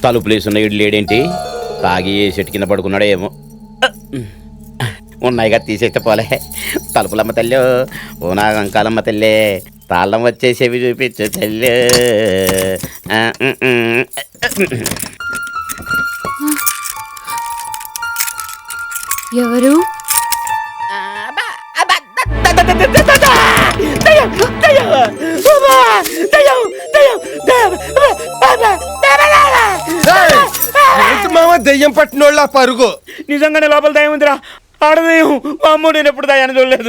తలుపులేసున్న ఇడ్లు లేడేంటి? తాగి చెట్టు కింద పడుకున్నాడో ఏమో. ఉన్నాయిగా తీసేస్తే పోలే. తలుపులమ్మ తల్లి, ఓ నా అంకాలమ్మ తల్లి, తాళ్ళం వచ్చేసేవి చూపించు తల్లి. ఎవరు? దెయ్యం పట్టినోళ్ళ పరుగు. నిజంగానే లోపల దయ్యం ఉందిరా. ఆడదయ్యం. అమ్మో, నేను ఎప్పుడు దయ్యాన్ని చూడలేదు.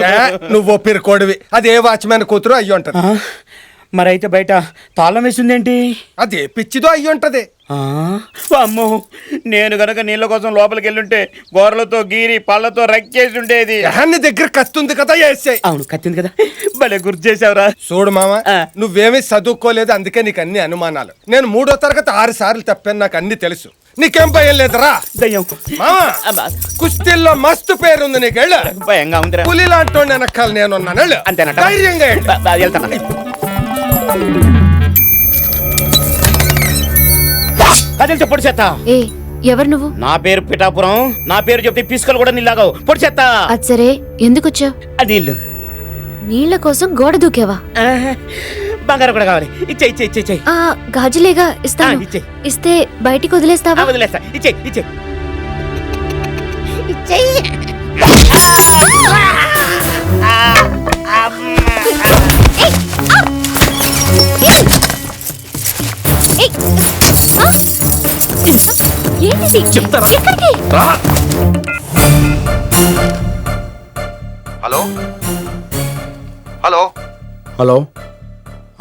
నువ్వు ఒప్పిరికోడివి. అదే వాచ్మెన్ కూతురు అయ్యి ఉంటది. మరైతే బయట తాళం వేసిందేంటి? అదే పిచ్చిదో అయ్యి ఉంటది. అమ్మో, నేను గనక నీళ్ళ కోసం లోపలికి వెళ్ళుంటే గోరలతో గీరి పళ్ళతో రక్కేసి ఉండేది. నీ దగ్గర కత్తుంది కదా వేసాయి. అవును, కత్తింది కదా. భలే గుర్తు చేసావురా. చూడు మామ, నువ్వేమీ చదువుకోలేదు, అందుకే నీకు అన్ని అనుమానాలు. నేను 3వ తరగతి 6 సార్లు తప్పాను, నాకు అన్ని తెలుసు. నీకేం భయం లేదురా? దయ్యం మామ, కుస్తీల్లో మస్తు పేరుంది నీకు. వెళ్ళు. భయంగా ఉందిరా. పులి లాంటి వెనకాల నేనున్నాను. వెళ్ళు. అంతేనట. ధైర్యంగా వెళ్తాను. అదే పొడి చేత. ఏ, ఎవరు నువ్వు? నా పేరు పిఠాపురం. నా పేరు చెప్తే పిసుకలు కూడా నీళ్ళాగావు. పొడి చేత. అది సరే, ఎందుకొచ్చావు? అది నీళ్ళు. నీళ్ల కోసం గోడ దూకేవా? బంగారం కూడా కావాలి. ఇచ్చే ఇచ్చే ఇచ్చే ఇచ్చే. గాజులేగా, ఇస్తాను. ఇచ్చే. ఇస్తే బయటికి వదిలేస్తావా? వదిలేస్తా. ఇచ్చే ఇచ్చే. చెప్తారా? హలో హలో హలో,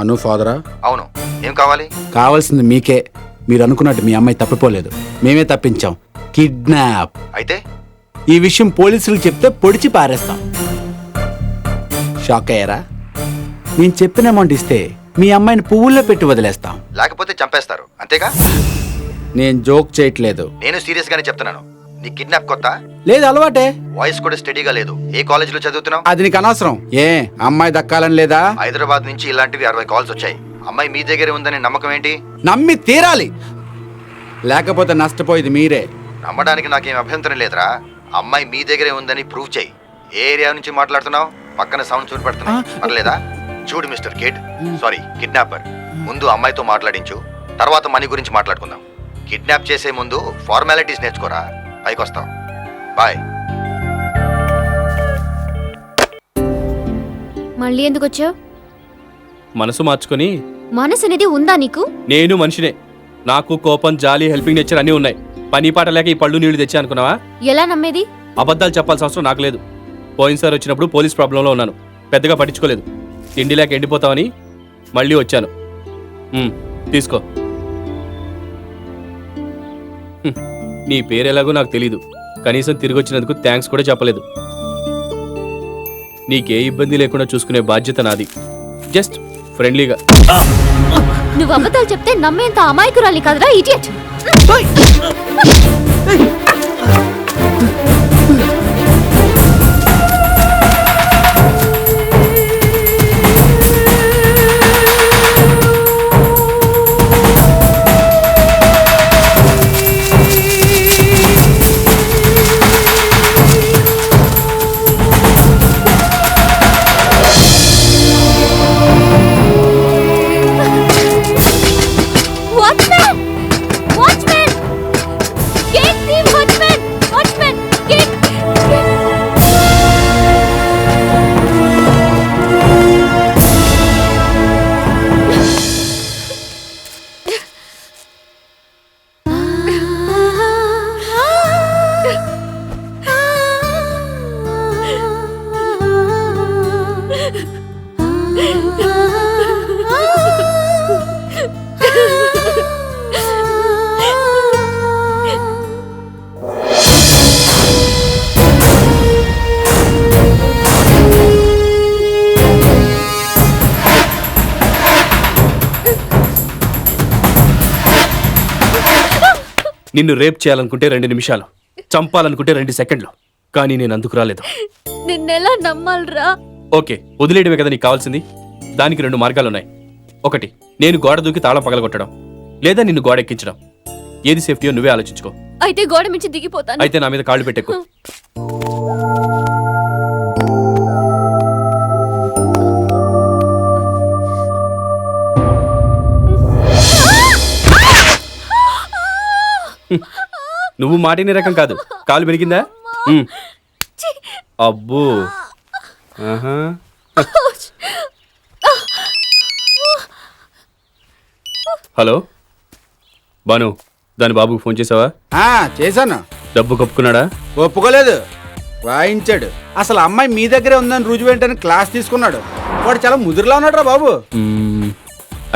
అను ఫాదరా? అవును, ఏం కావాలి? కావాల్సింది మీకే. మీరు అనుకున్నట్టు మీ అమ్మాయి తప్పిపోలేదు, మేమే తప్పించాం. కిడ్నాప్. అయితే ఈ విషయం పోలీసులకు చెప్తే పొడిచి పారేస్తాం. షాక్ అయ్యారా? నేను చెప్పిన అమౌంట్ ఇస్తే మీ అమ్మాయిని పువ్వుల్లో పెట్టి వదిలేస్తాం. లేకపోతే చంపేస్తారు, అంతేగా? నేను జోక్ చేయట్లేదు. నేను సీరియస్ గానే చెప్తున్నాను. నీ కిడ్నాప్ కొత్త? లేదు, అలవాటే. వాయిస్ కూడా స్టడీగా లేదు. ఏ కాలేజీలో చదువుతున్నావు? అది నీకు అనవసరం. ఏ అమ్మాయి దక్కాలని లేదా? హైదరాబాద్ నుంచి ఇలాంటివి 60 కాల్స్ వచ్చాయి. అమ్మాయి మీ దగ్గరే ఉందని నమ్మకం ఏంటి? నమ్మి తీరాలి, లేకపోతే నష్టపోయేది మీరే. నమ్మడానికి నాకేం అభ్యంతరం లేదురా. అమ్మాయి మీ దగ్గరే ఉందని ప్రూవ్ చేయి. ఏ ఏరియా నుంచి మాట్లాడుతున్నావు? పక్కన సౌండ్ చూసి పెడుతున్నా, పర్లేదా? చూడు మిస్టర్ కిడ్, సారీ కిడ్నాపర్, ముందు అమ్మాయితో మాట్లాడించు, తర్వాత మనీ గురించి మాట్లాడుకుందాం. కిడ్నాప్ చేసే ముందు ఫార్మాలిటీస్ నేర్చుకోరా, పైకి వస్తాం. బాయ్. మళ్ళీ ఎందుకు వచ్చావు? మనసు మార్చుకొని. మనసు అనేది ఉందా నీకు? నేను మనిషినే. నాకు కోపం, జాలి, హెల్పింగ్ నేచర్ అన్నీ ఉన్నాయి. పని పాట లేక ఈ పళ్ళు నీళ్లు తెచ్చా అనుకున్నావా? ఎలా నమ్మేది? అబద్ధాలు చెప్పాల్సిన అవసరం నాకు లేదు. పోయినసారి వచ్చినప్పుడు పోలీస్ ప్రాబ్లంలో ఉన్నాను, పెద్దగా పట్టించుకోలేదు. తిండి లేక ఎండిపోతామని మళ్ళీ వచ్చాను. తీసుకో. నీ పేరు ఎలాగో నాకు తెలీదు, కనీసం తిరిగి వచ్చినందుకు థ్యాంక్స్ కూడా చెప్పలేదు. నీకే ఇబ్బంది లేకుండా చూసుకునే బాధ్యత నాది. జస్ట్ ఫ్రెండ్లీగా. నువ్వు అబద్ధాలు చెప్తే నమ్మేంత అమాయకురాలి కాదురా, ఇడియట్. నిన్ను రేప్ చేయాలనుకుంటే 2 నిమిషాలు, చంపాలనుకుంటే 2 సెకండ్లు, కానీ నేను అందుకు రాలేదు. నిన్నెలా నమ్మాలరా? ఓకే, వదిలేయడమే కదా నీకు కావాల్సింది. దానికి 2 మార్గాలున్నాయి. ఒకటి, నేను గోడ దూకి తాళం పగలగొట్టడం, లేదా నిన్ను గోడ ఎక్కించడం. ఏది సేఫ్టీయో నువ్వే ఆలోచించుకో. అయితే గోడ మించి దిగిపోతాను. అయితే నా మీద కాళ్ళు పెట్టెక్కు. నువ్వు మాటిని రకం కాదు. కాలు పెరిగిందా? అబ్బో. ఆహా. హలో బాను, దాని బాబుకి ఫోన్ చేసావా? చేశాను. డబ్బు కప్పుకున్నాడా? ఒప్పుకోలేదు, వాయించాడు. అసలు అమ్మాయి మీ దగ్గరే ఉందని రుజువేంటని క్లాస్ తీసుకున్నాడు. వాడు చాలా ముదురులా ఉన్నాడు రా బాబు.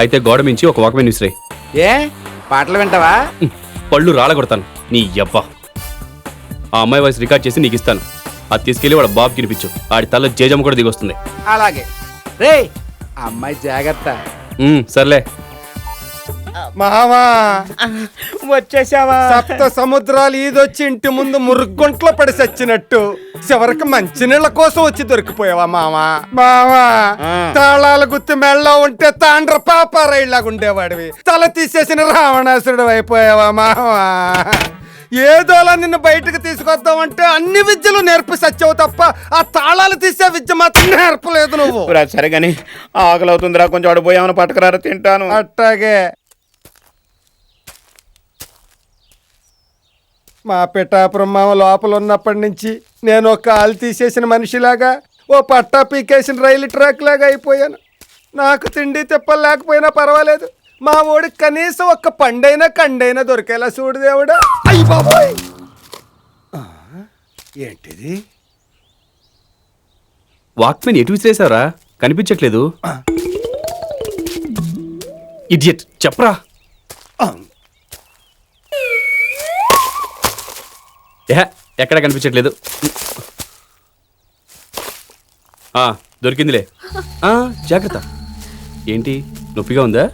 అయితే గోడ మించి ఒక వాక్మెన్ విసిరాయి. ఏ పాటలు వింటావా? పళ్ళు రాలగొడతాను నీ యవ్వ. ఆ అమ్మాయి వాయిస్ రికార్డ్ చేసి నీకు ఇస్తాను. అది తీసుకెళ్లి వాడు బాబుకి వినిపించు. ఆడి తల్ల జేజమ్మ కూడా దిగొస్తుంది. అలాగే రే, అమ్మాయి జాగ్రత్త. సర్లే. మావా వచ్చేసావా? సప్త సముద్రాలు ఈదొచ్చి ఇంటి ముందు మురుగుంట్లో పడి చచ్చినట్టు చివరికి మంచినీళ్ళ కోసం వచ్చి దొరికిపోయావా మావా? మావా తాళాల గుత్తి మెళ్ళ ఉంటే తాండ్ర పాపారాయిలాగా ఉండేవాడివి, తల తీసేసిన రావణాసురుడు అయిపోయావా మావా? ఏదోలా నిన్ను బయటకు తీసుకొద్దామంటే అన్ని విద్యలు నేర్పి సచ్చావు తప్ప ఆ తాళాలు తీసే విద్య మాత్రం నేర్పలేదు నువ్వు. సరే గాని ఆకలి అవుతుందిరా, కొంచెం అడిపోయామని పట్టుకురారా, తింటాను. అట్టాగే మా పిఠాపురం మామ లోపల ఉన్నప్పటి నుంచి నేను ఒక కాలు తీసేసిన మనిషిలాగా, ఓ పట్టా పీకేసిన రైలు ట్రాక్ లాగా అయిపోయాను. నాకు తిండి తిప్పలు లేకపోయినా పర్వాలేదు, మా ఓడికి కనీసం ఒక్క పండైనా కండైనా దొరికేలా చూడు దేవుడా. అయ్య బాబోయ్, ఏంటిది? వాక్మెన్ ఎటు విసిరేసావరా? కనిపించట్లేదు. ఇడియట్, చెప్పరా. ఎక్కడ కనిపించట్లేదు. దొరికిందిలే. జాగ్రత్త. ఏంటి, నొప్పిగా ఉందా?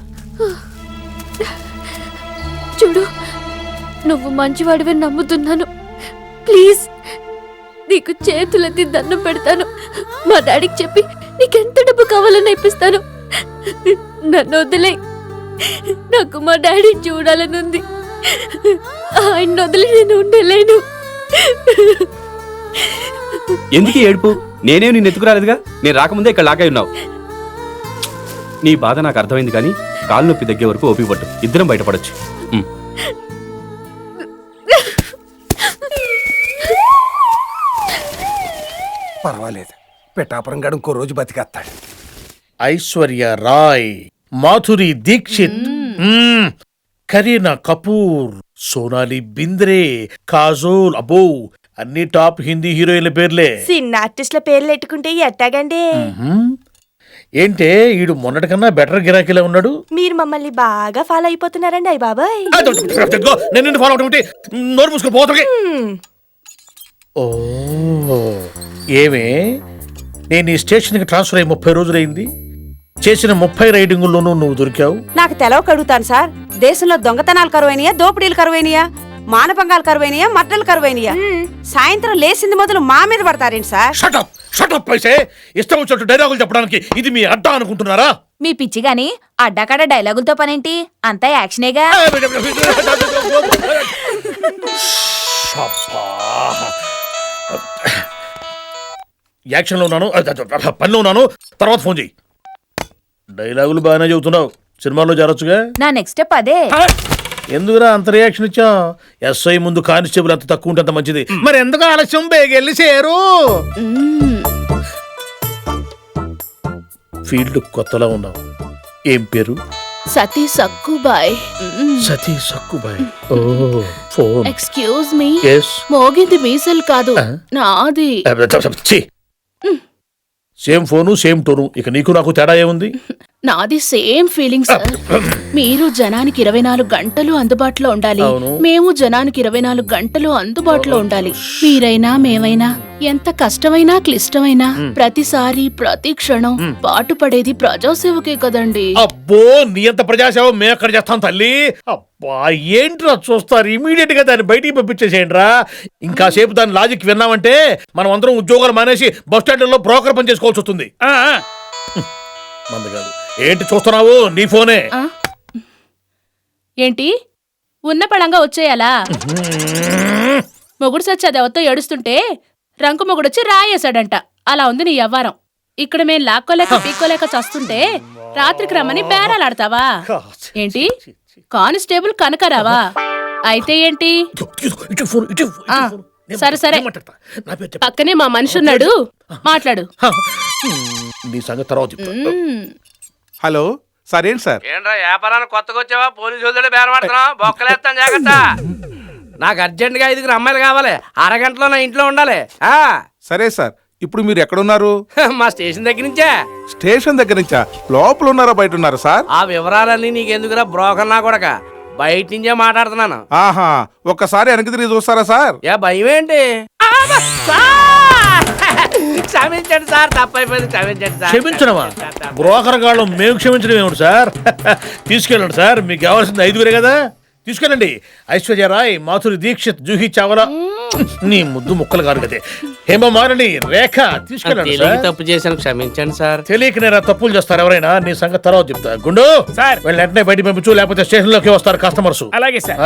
చూడు, నువ్వు మంచివాడివి నమ్ముతున్నాను. ప్లీజ్, నీకు చేతులెత్తి దండం పెడతాను. మా డాడీకి చెప్పి నీకెంత డబ్బు కావాలని ఇప్పిస్తాను. నన్ను వదిలే. నాకు మా డాడీ చూడాలనుంది. ఆయన వదిలి నేను ఉండలేను. ఎందుకు ఏడుపు? నేనే నిన్ను ఎత్తుకురాలేదుగా. నేను రాకముందే ఇక్కడ లాగా ఉన్నావు. నీ బాధ నాకు అర్థమైంది, కానీ కాలు నొప్పి తగ్గే వరకు ఓపిక పట్టు. ఇద్దరం బయటపడొచ్చు. పర్వాలేదు, పిఠాపురం గడు ఇంకో రోజు బతికేస్తాడు. ఐశ్వర్య రాయ్, మాధురి దీక్షిత్, కరీనా కపూర్, సోనాలి బింద్రే, కాజోల్, అబ్బో అన్ని టాప్ హిందీ హీరోయిన్ల పేర్లే. చిన్న ఆర్టిస్టుల పేర్లు ఎట్టుకుంటే ఎట్టాగండి? ఏంటే ఈడు మొన్నటి కన్నా బెటర్ గిరాకీలా ఉన్నాడు. మీరు మమ్మల్ని బాగా ఫాలో అయిపోతున్నారండి అయ్య బాబాయ్. నేను ఫాలో అవడం నోరు మూసుకుని పోతాగే. ఓ ఏమే, నేను ఈ స్టేషన్కి ట్రాన్స్ఫర్ అయ్యి 30 రోజులైంది. చేసిన 30 రైడింగుల్లోనూ నువ్వు దొరికావు. నాకు తెలవక అడుగుతాను సార్, దేశంలో దొంగతనాలు కరువైనయా, దోపిడీలు కరువైనయా, మానభంగాలు కరువైనయా, మట్టలు కరువైనయా? సాయంత్రం లేచింది మొదలు మా మీద పడతారేంటి సార్? షటప్ షటప్ పైసే, ఇష్టం వచ్చినట్టు డైలాగులు చెప్పడానికి ఇది మీ అడ్డా అనుకుంటున్నారా? మీ పిచ్చి గాని అడ్డాకడ డైలాగులతో పనేంటి? అంతా యాక్షనేగా. యాక్షన్లో ఉన్నాను, పనిలో ఉన్నాను, తర్వాత ఫోన్ చెయ్యి. డైలాగులు బాగానే చెబుతున్నావు, సినిమాల్లో జరగచ్చుగా. నా నెక్స్ట్ స్టెప్ అదే. ఎందుకురా అంత రియాక్షన్ ఇచ్చా? ఎస్ఐ ముందు కానిస్టేబుల్ అంత తక్కువ ఉంటే అంత మంచిది. మరి ఎందుకు ఆలస్యం, బేగెళ్ళి చేరు. ఫీల్డ్ కొత్తలా ఉన్నావు. ఏం పేరు? సతీ సక్కుబాయ్. సతీ సక్కుబాయ్. ఓ ఫోన్. ఎక్స్క్యూజ్ మీ, yes మోగింది మీసలు కాదు, నాది. సేమ్ ఫోను సేమ్ టోను, ఇక నీకు నాకు తేడా ఏముంది? నాది సేమ్ ఫీలింగ్ సార్. మీరు జనానికి 24 గంటలు అందుబాటులో ఉండాలి, మేము జనానికి 24 గంటలు అందుబాటులో ఉండాలి. మీరైనా మేమైనా ఎంత కష్టమైనా క్లిష్టమైనా ప్రతిసారి ప్రతి క్షణం పాటుపడేది ప్రజాసేవకే కదండి. అబ్బో, నీ అంత ప్రజాసేవ మేము ఎక్కడ చేస్తాం తల్లి. అబ్బా ఏంట్రా చూస్తారు, ఇమీడియట్ గా దాన్ని బయటికి పంపించేసేయండి రా. ఇంకా సేపు దాని లాజిక్ విన్నామంటే మనం అందరం ఉద్యోగాలు మానేసి బస్ స్టాండ్లలో బ్రోకర్ పని చేసుకోవాల్సి వస్తుంది. మంద కాదు, ఏంటి చూస్తున్నావు? నీ ఫోనే. ఆ? ఏంటి ఉన్న పళంగా వచ్చేయాలా? మొగుడు సచ్చి అది ఎవరితో ఏడుస్తుంటే రంకు మొగుడొచ్చి రాయేశాడంట. అలా ఉంది నీ వ్యవహారం. ఇక్కడ మేం లాక్కోలేక పీక్కోలేక చస్తుంటే రాత్రికి రమ్మని బేరాలాడతావా ఏంటి? కానిస్టేబుల్ కనకరావా? అయితే ఏంటి? ఆ, సరే సరే, పక్కనే మా మనిషి ఉన్నాడు, మాట్లాడు. నీ సంగతి తర్వాత చెప్తా. హలో సార్, ఏంటి సార్? ఏంట్రా వ్యాపారానికి కొత్తగా వచ్చావా? పోలీసు వాళ్ళతో బేరమాడుతున్నావు? బొక్కలేస్తాను జాగ్రత్త. నాకు అర్జెంట్ గా 5 అమ్మాయిలు కావాలి. అరగంటలో నా ఇంట్లో ఉండాలి. సరే సార్, ఇప్పుడు మీరు ఎక్కడున్నారు? మా స్టేషన్ దగ్గర నుంచే. స్టేషన్ దగ్గర నుంచా? లోపల ఉన్నారా బయట ఉన్నారా సార్? ఆ వివరాలన్నీ నీకెందుకురా బ్రోకర్ నా కొడక? బయట నుంచే మాట్లాడుతున్నాను. ఆహా, ఒక్కసారి వెనక్కి తిరిగి చూస్తారా సార్? ఏ భయం ఏంటి? క్షమించండి సార్, తప్పైపోయింది, క్షమించండి సార్. క్షమించడమా? బ్రోకర్ గాళ్ళు మేము క్షమించడం ఏమిటి సార్? తీసుకెళ్ళండి సార్, మీకు కావాల్సింది 5 కదా. తీసుకెళ్ళండి. ఐశ్వర్యరాయ్, మాధురి దీక్షిత్, జూహీ చావలా, నీ ముద్దు ముక్కలు కాదు కదే, హేమమాలిని, రేఖ, తీసుకెళ్ళండి సార్. తప్పు చేశాను, క్షమించండి సార్. తెలియక నేను తప్పులు చేస్తారు ఎవరైనా. నీ సంగతి తర్వాత చెప్తా. గుండు సార్, వీళ్ళని వెంటనే బయట పంపించు, లేకపోతే స్టేషన్ లోకి వస్తారు కస్టమర్స్. అలాగే సార్.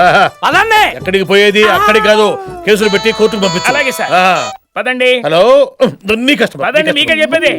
పదండి. ఎక్కడికి పోయేది? అక్కడికి కాదు, కేసులు పెట్టి కోర్టుకు పంపించు. అలాగే సార్. ఆ. పదండి. హలో, నీ కష్టం. పదండి, మీకే చెప్పేది.